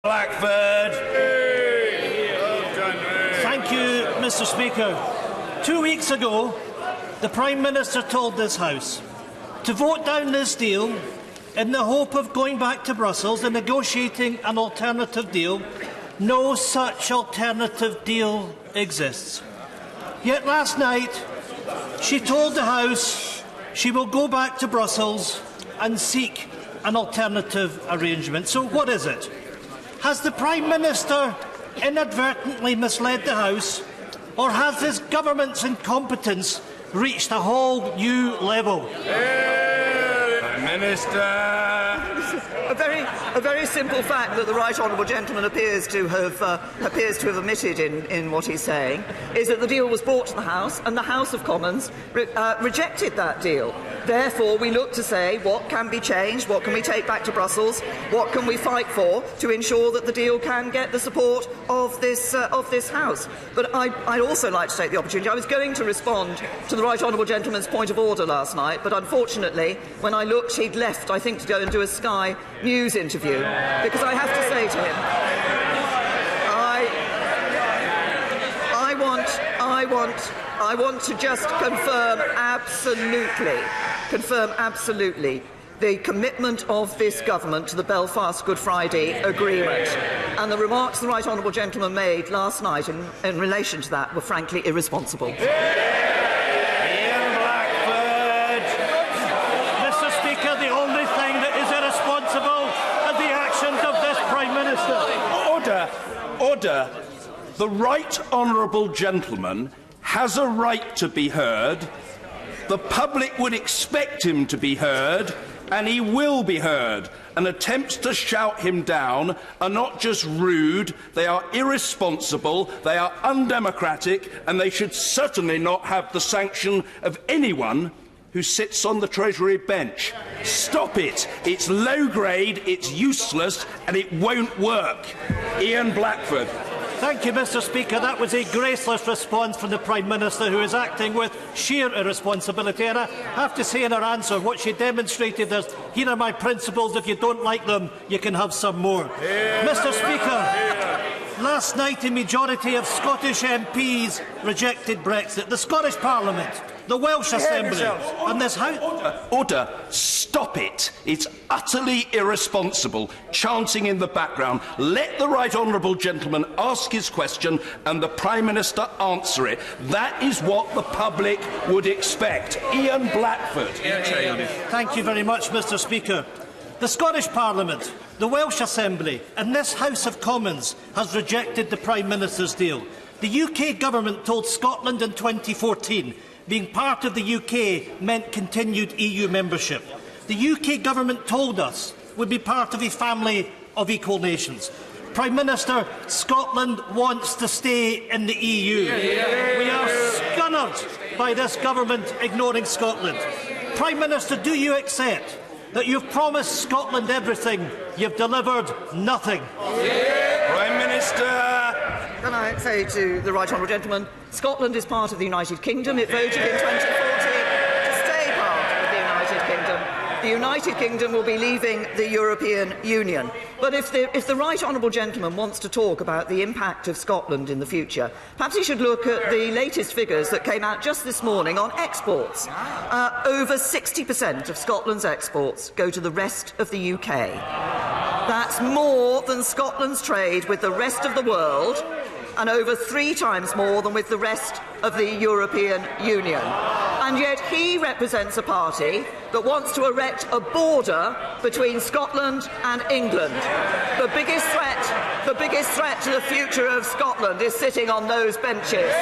Blackford. Thank you, Mr. Speaker. 2 weeks ago, the Prime Minister told this House to vote down this deal in the hope of going back to Brussels and negotiating an alternative deal. No such alternative deal exists. Yet last night, she told the House she will go back to Brussels and seek an alternative arrangement. So what is it? Has the Prime Minister inadvertently misled the House, or has his government's incompetence reached a whole new level? Prime Minister. A very simple fact that the right honourable gentleman appears to have omitted in what he's saying is that the deal was brought to the House, and the House of Commons rejected that deal. Therefore, we look to say what can be changed, what can we take back to Brussels, what can we fight for to ensure that the deal can get the support of this House. But I'd also like to take the opportunity. I was going to respond to the right honourable gentleman's point of order last night, but unfortunately, when I looked, he'd left, I think, to go and do a Sky News interview, because I have to say to him, I want to just confirm absolutely the commitment of this government to the Belfast Good Friday Agreement. And the remarks the right honourable gentleman made last night in relation to that were frankly irresponsible. Ian Blackford. Mr. Speaker, the only thing that is irresponsible are the actions of this Prime Minister. Order. The right honourable gentleman has a right to be heard. The public would expect him to be heard, and he will be heard. And attempts to shout him down are not just rude, they are irresponsible, they are undemocratic, and they should certainly not have the sanction of anyone who sits on the Treasury bench. Stop it. It's low grade, it's useless, and it won't work. Ian Blackfor. Thank you, Mr. Speaker. That was a graceless response from the Prime Minister, who is acting with sheer irresponsibility. And I have to say in her answer, what she demonstrated is, here are my principles. If you don't like them, you can have some more. Mr. Speaker, last night a majority of Scottish MPs rejected Brexit. The Scottish Parliament, the Welsh Assembly, and this House... Order. Stop it. It's utterly irresponsible, chanting in the background. Let the right honourable gentleman ask his question and the Prime Minister answer it. That is what the public would expect. Ian Blackford. Thank you very much, Mr. Speaker. The Scottish Parliament, the Welsh Assembly and this House of Commons has rejected the Prime Minister's deal. The UK Government told Scotland in 2014 being part of the UK meant continued EU membership. The UK Government told us we'd be part of a family of equal nations. Prime Minister, Scotland wants to stay in the EU. We are scunnered by this government ignoring Scotland. Prime Minister, do you accept that you've promised Scotland everything, you've delivered nothing? Prime Minister. Can I say to the right honourable gentleman, Scotland is part of the United Kingdom. It voted in 2014 to stay part of the United Kingdom. The United Kingdom will be leaving the European Union. But if the right honourable gentleman wants to talk about the impact of Scotland in the future, perhaps he should look at the latest figures that came out just this morning on exports. Over 60% of Scotland's exports go to the rest of the UK. That's more than Scotland's trade with the rest of the world, and over 3 times more than with the rest of the European Union. And yet he represents a party that wants to erect a border between Scotland and England. The biggest threat to the future of Scotland is sitting on those benches.